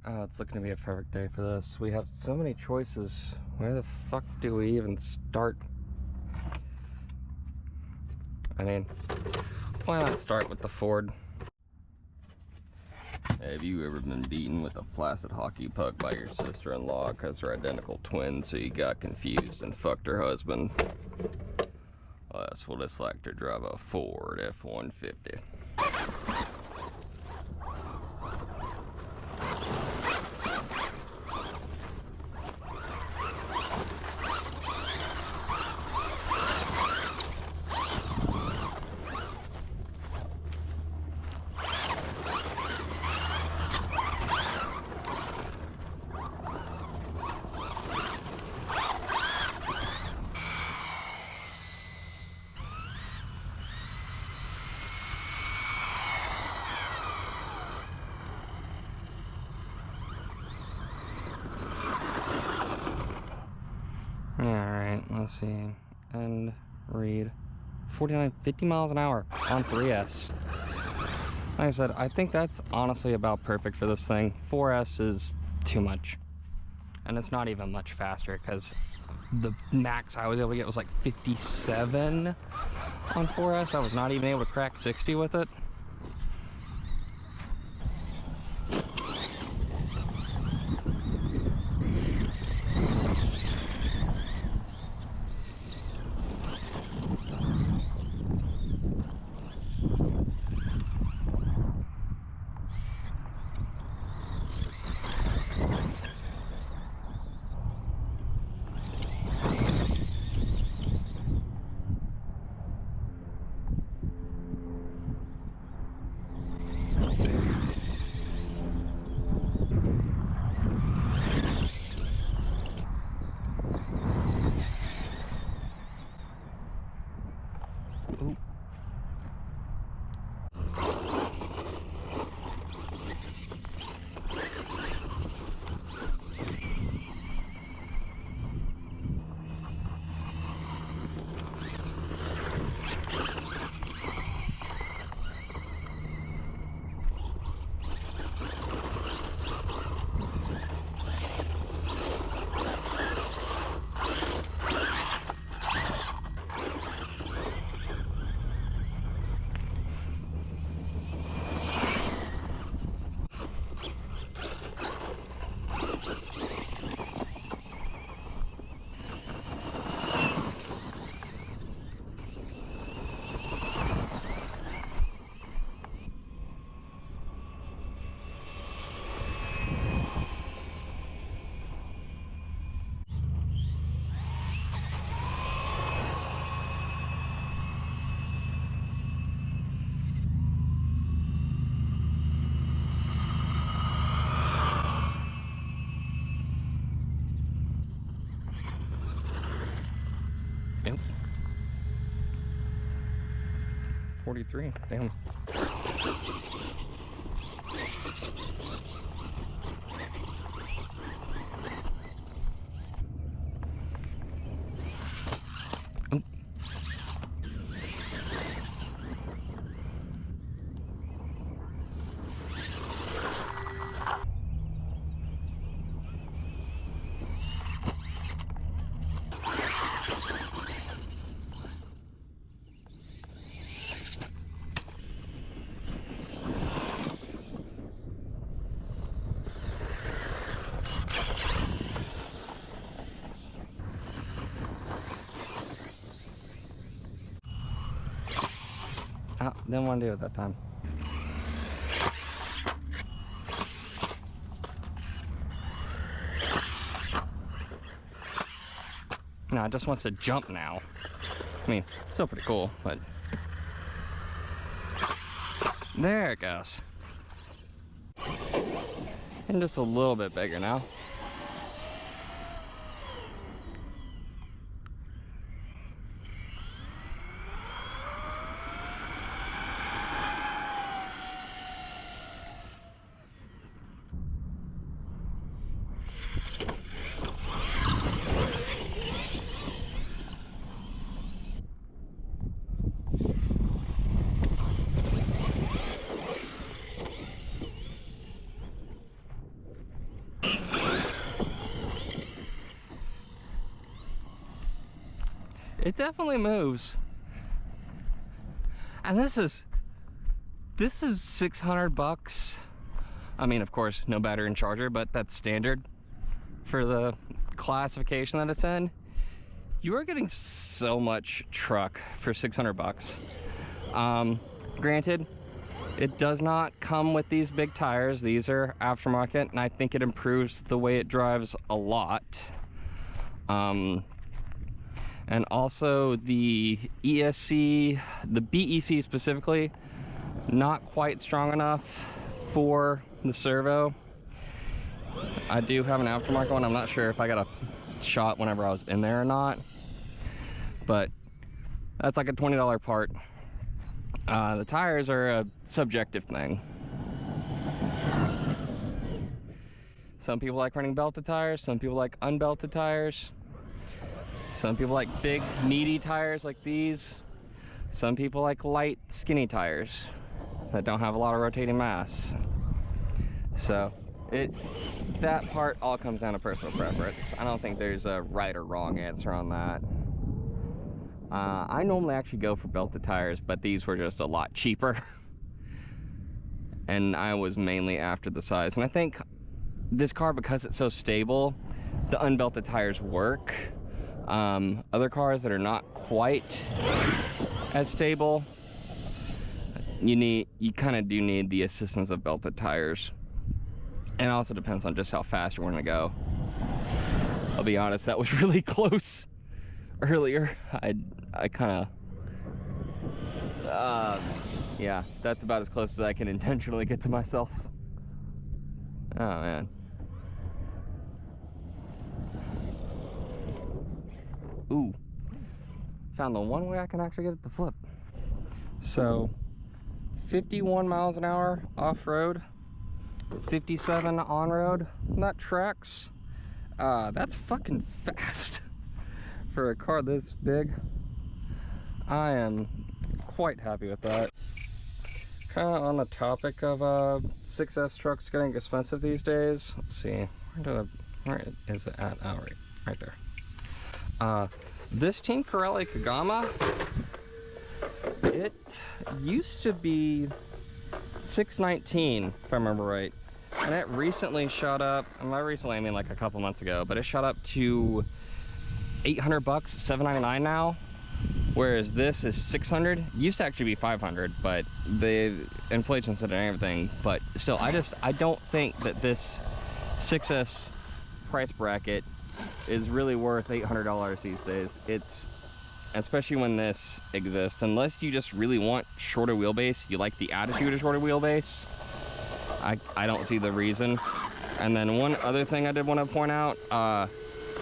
Oh, it's looking to be a perfect day for this. We have so many choices. Where the fuck do we even start? I mean, why not start with the Ford? Have you ever been beaten with a flaccid hockey puck by your sister-in-law because they're identical twins, so you got confused and fucked her husband? Well, that's what it's like to drive a Ford F-150. Alright, let's see. And read 49, 50 miles an hour on 3S. Like I said, I think that's honestly about perfect for this thing. 4S is too much. And it's not even much faster because the max I was able to get was like 57 on 4S. I was not even able to crack 60 with it. Ooh. Yep. 43. Damn. Oop. Ah, didn't want to do it that time. No, it just wants to jump now. I mean, still pretty cool, but... There it goes. And just a little bit bigger now. It definitely moves. And this is 600 bucks. I mean, of course, no battery and charger, but that's standard for the classification that it's in. You are getting so much truck for 600 bucks. Granted, it does not come with these big tires. These are aftermarket, and I think it improves the way it drives a lot. And also the ESC, the BEC specifically, not quite strong enough for the servo. I do have an aftermarket one. I'm not sure if I got a shot whenever I was in there or not, but that's like a $20 part. The tires are a subjective thing. Some people like running belted tires, some people like unbelted tires. Some people like big, meaty tires like these. Some people like light, skinny tires that don't have a lot of rotating mass. So that part all comes down to personal preference. I don't think there's a right or wrong answer on that. I normally actually go for belted tires, but these were just a lot cheaper. And I was mainly after the size. And I think this car, because it's so stable, the unbelted tires work. Other cars that are not quite as stable, you kind of do need the assistance of belted tires. And it also depends on just how fast you're going to go. I'll be honest, that was really close earlier. I kind of, yeah, that's about as close as I can intentionally get to myself. Oh man. Ooh, found the one way I can actually get it to flip. So 51 miles an hour off-road, 57 on-road. That tracks. That's fucking fast for a car this big. I am quite happy with that. Kind of on the topic of 6S trucks getting expensive these days. Let's see, where is it at? Oh, right there. This Team Corelli Kagama, it used to be $619 if I remember right, and it recently shot up, and by recently I mean like a couple months ago, but it shot up to 800 bucks, $799 now, whereas this is 600. Used to actually be 500, but the inflation's and everything. But still, I don't think that this 6S price bracket is really worth $800 these days. It's, especially when this exists, unless you just really want shorter wheelbase, you like the attitude of shorter wheelbase, I don't see the reason. And then one other thing I did want to point out,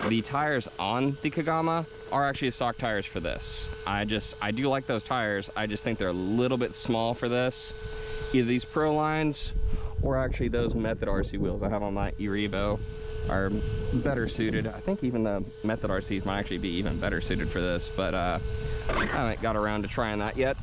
the tires on the Kagama are actually stock tires for this. I do like those tires, I just think they're a little bit small for this. Either these Pro lines or actually those Method RC wheels I have on my eRevo are better suited. I think even the Method RCs might actually be even better suited for this, but I haven't got around to trying that yet.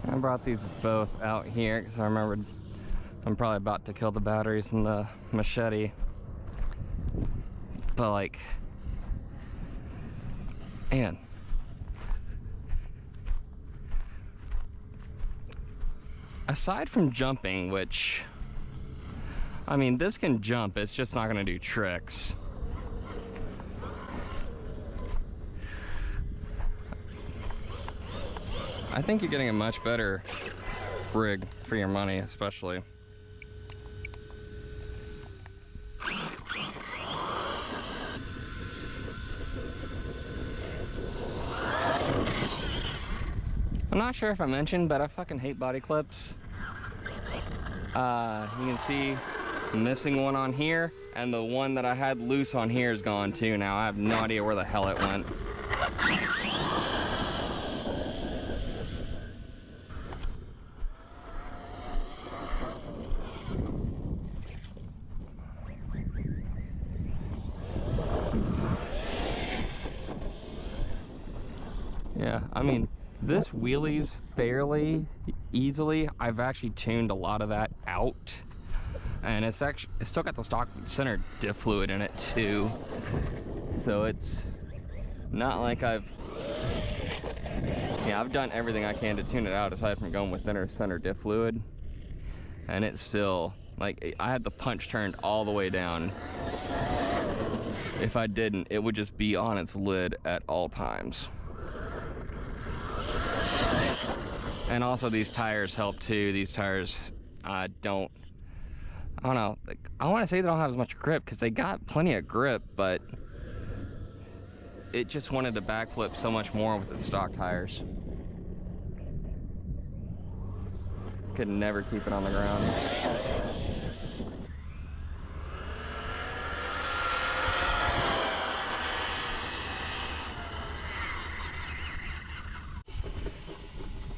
I brought these both out here because I remembered I'm probably about to kill the batteries in the machete. But like, man, aside from jumping, which, I mean, this can jump, it's just not gonna do tricks. I think you're getting a much better rig for your money, especially. I'm not sure if I mentioned, but I fucking hate body clips. You can see I'm missing one on here, and the one that I had loose on here is gone too now. I have no idea where the hell it went. Yeah, I mean, This wheelies fairly easily. I've actually tuned a lot of that out, and it's still got the stock center diff fluid in it too, so it's not like I've done everything I can to tune it out aside from going with thinner center diff fluid, and it's still like, I had the punch turned all the way down. If I didn't, it would just be on its lid at all times. And also these tires help too. These tires I don't know, like, I want to say they don't have as much grip because they got plenty of grip, but it just wanted to backflip so much more with its stock tires. Could never keep it on the ground.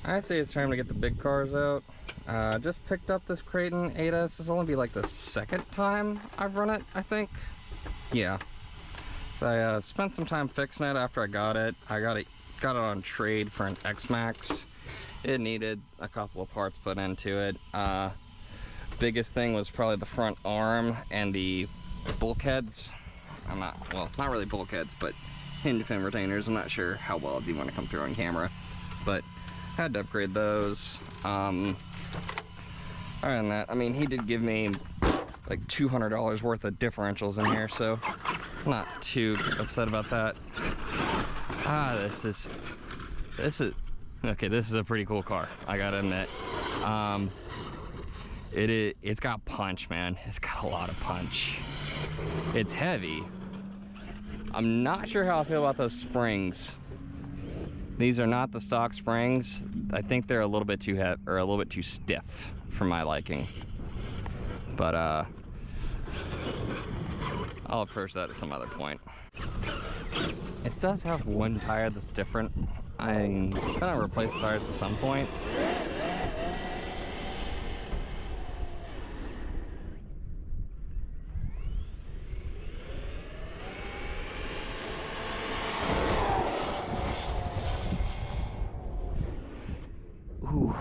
I say it's time to get the big cars out. Just picked up this Kraton 8S. This will only be like the second time I've run it, I think. Yeah. So I spent some time fixing it after I got it. I got it on trade for an X-Max. It needed a couple of parts put into it. Biggest thing was probably the front arm and the bulkheads. Not really bulkheads, but hinge pin retainers. I'm not sure how well you want to come through on camera, but had to upgrade those. Other than that, I mean, he did give me like $200 worth of differentials in here, so I'm not too upset about that. This is okay. This is a pretty cool car, I gotta admit. It's got punch, man. It's got a lot of punch. It's heavy. I'm not sure how I feel about those springs. These are not the stock springs. I think they're a little bit too heavy, or a little bit too stiff for my liking. But I'll approach that at some other point. It does have one tire that's different. I'm gonna replace the tires at some point. Ooh.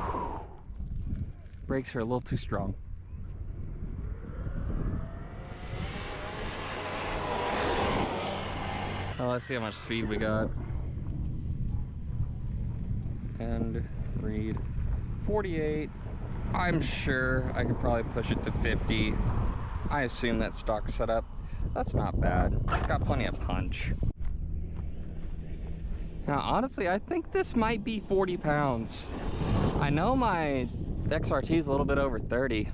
Brakes are a little too strong. Well, let's see how much speed we got. And read 48. I'm sure I could probably push it to 50. I assume that stock setup. That's not bad. It's got plenty of punch. Now, honestly, I think this might be 40 pounds. I know my XRT is a little bit over 30.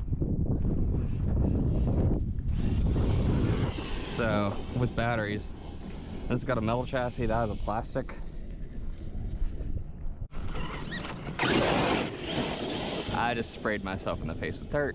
So, with batteries. This has got a metal chassis, that has a plastic. I just sprayed myself in the face with dirt.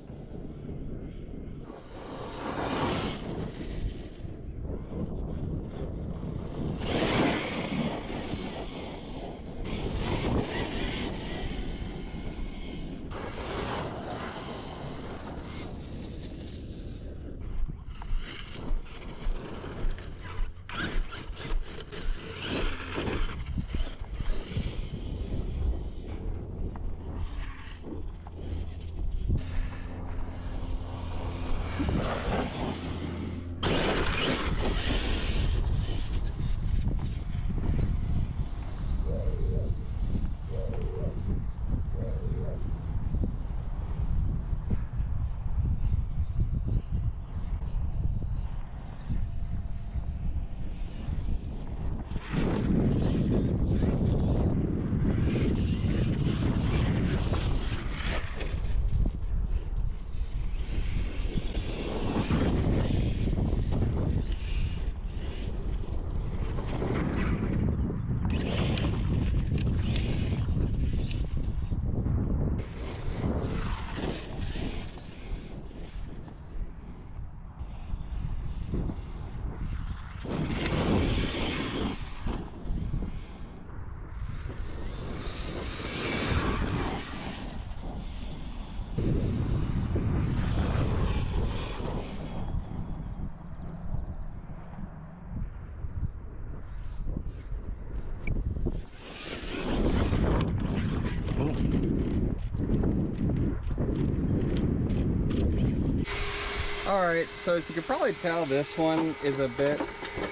Alright, so as you can probably tell, this one is a bit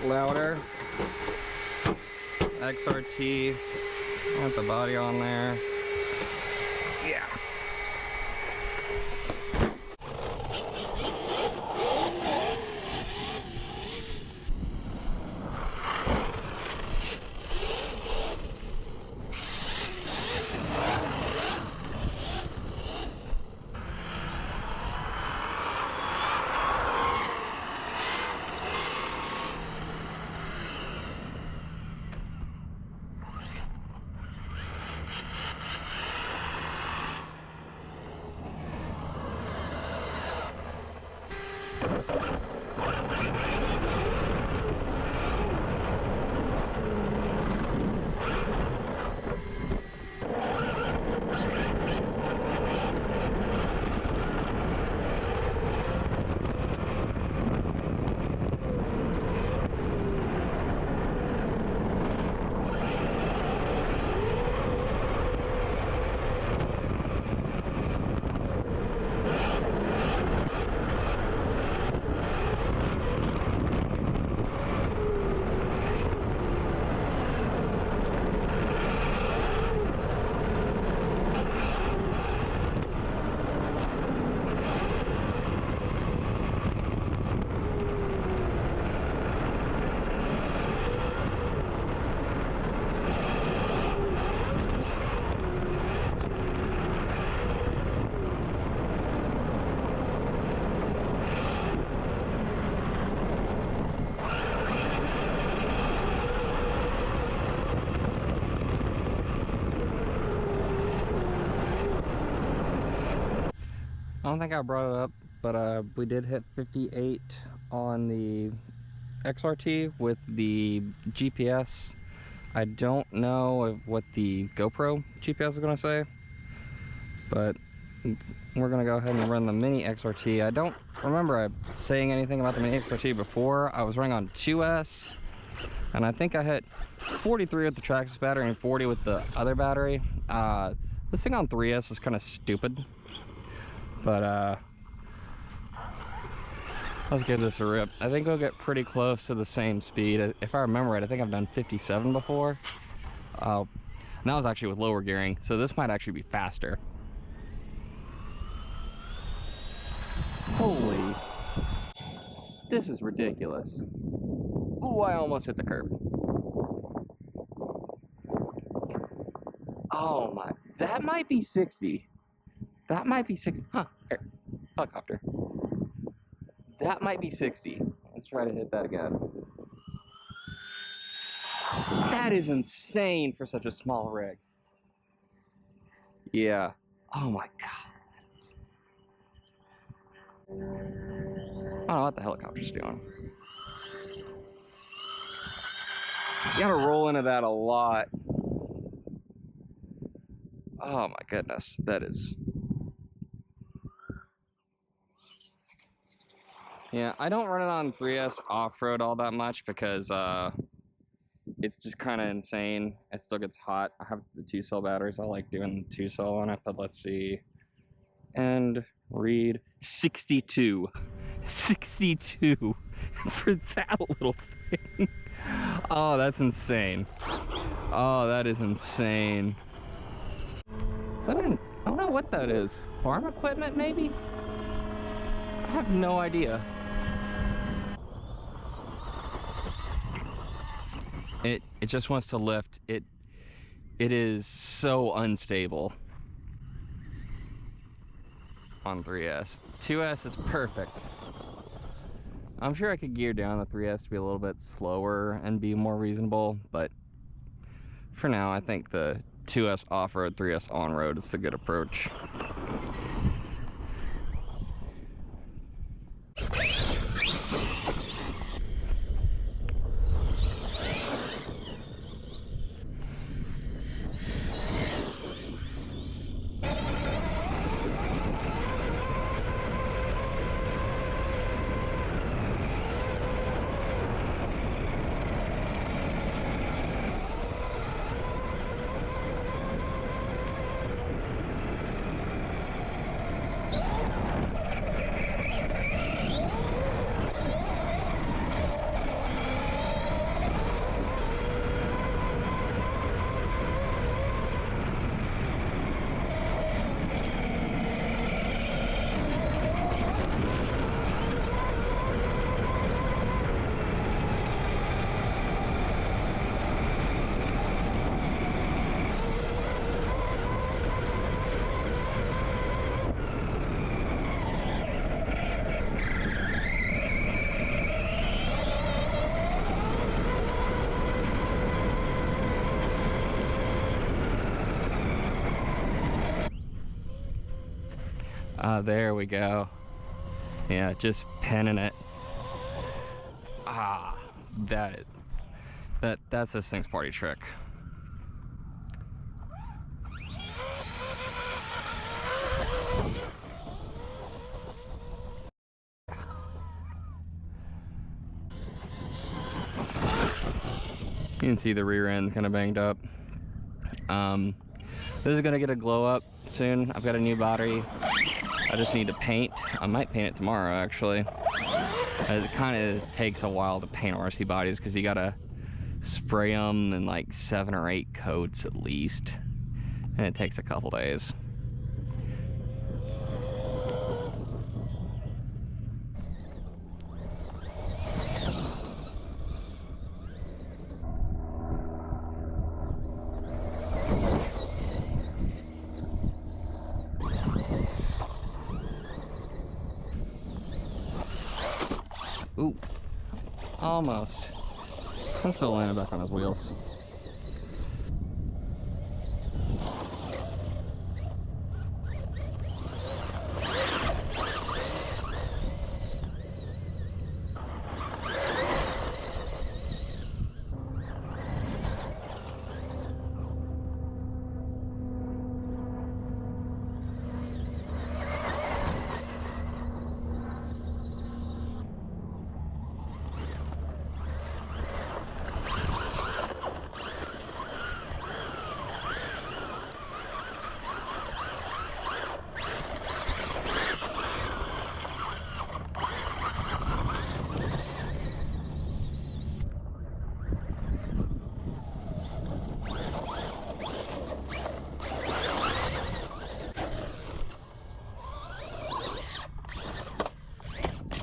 louder. XRT, got the body on there. Yeah. I don't think I brought it up, but we did hit 58 on the XRT with the GPS. I don't know what the GoPro GPS is going to say, but we're going to go ahead and run the Mini XRT. I don't remember saying anything about the Mini XRT before. I was running on 2S, and I think I hit 43 with the Traxxas battery and 40 with the other battery. This thing on 3S is kind of stupid. But let's give this a rip. I think we'll get pretty close to the same speed. If I remember right, I think I've done 57 before. And that was actually with lower gearing, so this might actually be faster. Holy, this is ridiculous. Oh, I almost hit the curb. Oh my, that might be 60. That might be 60. Huh, here, helicopter. That might be 60. Let's try to hit that again. That is insane for such a small rig. Yeah. Oh my god. I don't know what the helicopter's doing. You gotta roll into that a lot. Oh my goodness, that is... Yeah, I don't run it on 3S off-road all that much because it's just kind of insane. It still gets hot. I have the 2-cell batteries. I like doing 2-cell on it, but let's see. And read 62. 62 for that little thing. Oh, that's insane. Oh, that is insane. I don't know what that is. Farm equipment, maybe? I have no idea. It just wants to lift. It is so unstable on 3S. 2S is perfect. I'm sure I could gear down the 3S to be a little bit slower and be more reasonable, but for now I think the 2S off-road, 3S on-road is the good approach. There we go. Yeah, just pinning it. Ah, that's this thing's party trick. You can see the rear end kind of banged up. This is gonna get a glow up soon. I've got a new battery. I just need to paint. I might paint it tomorrow, actually. It kind of takes a while to paint RC bodies because you gotta spray them in like 7 or 8 coats at least, and it takes a couple days. Ooh, almost. I'm still landing back on his wheels.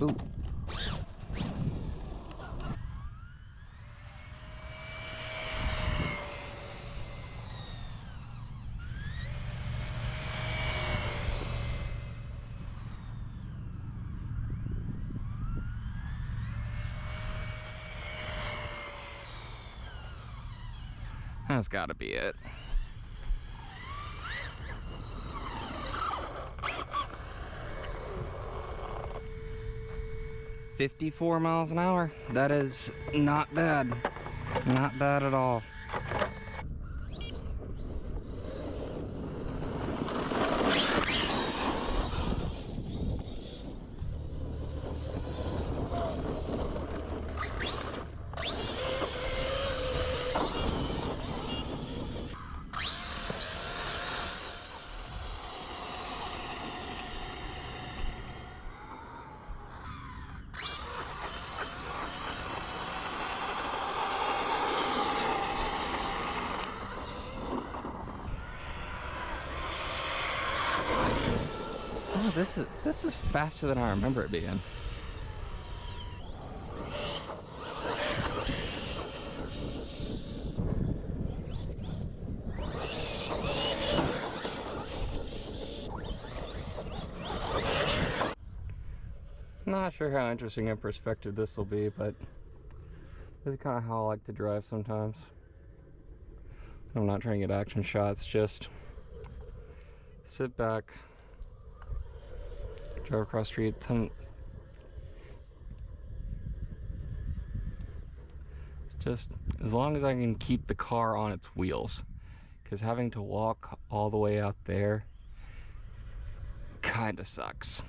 Ooh. That's gotta be it. $54 miles an hour. That is not bad. Not bad at all. Oh, this is faster than I remember it being. Not sure how interesting a perspective this will be, but this is kind of how I like to drive sometimes. I'm not trying to get action shots, just sit back, drive across streets, and just as long as I can keep the car on its wheels, because having to walk all the way out there kind of sucks.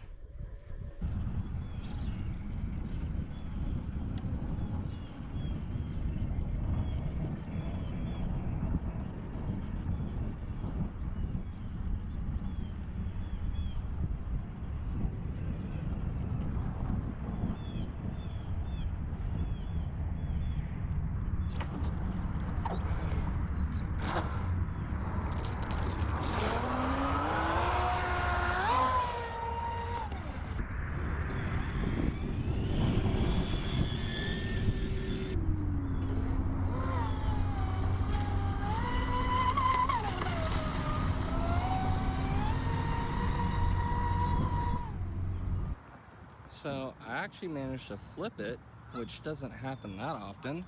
So I actually managed to flip it, which doesn't happen that often,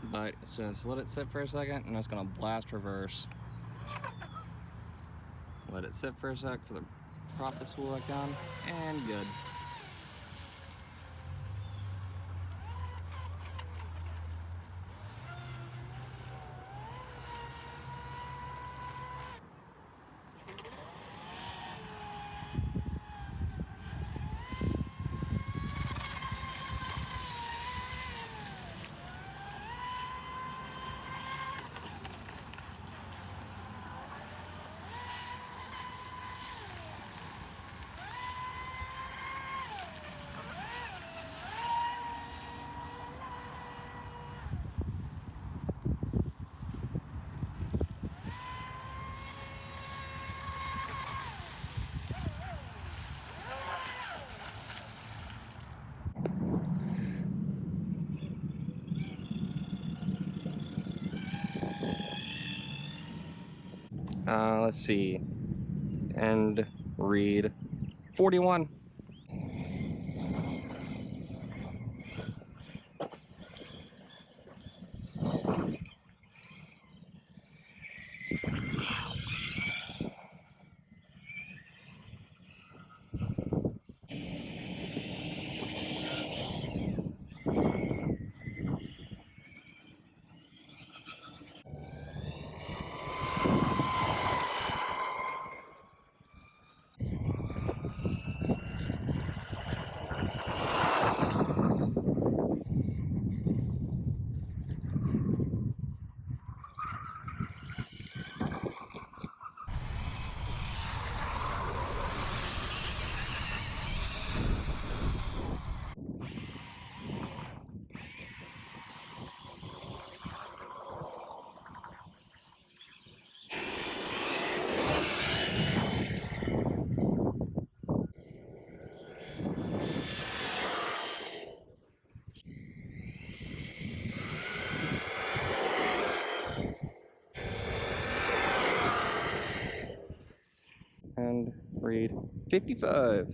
but it's just let it sit for a second and it's gonna blast reverse. Let it sit for a sec for the prop this wheel back down, and good. Let's see, and read 41. And read 55.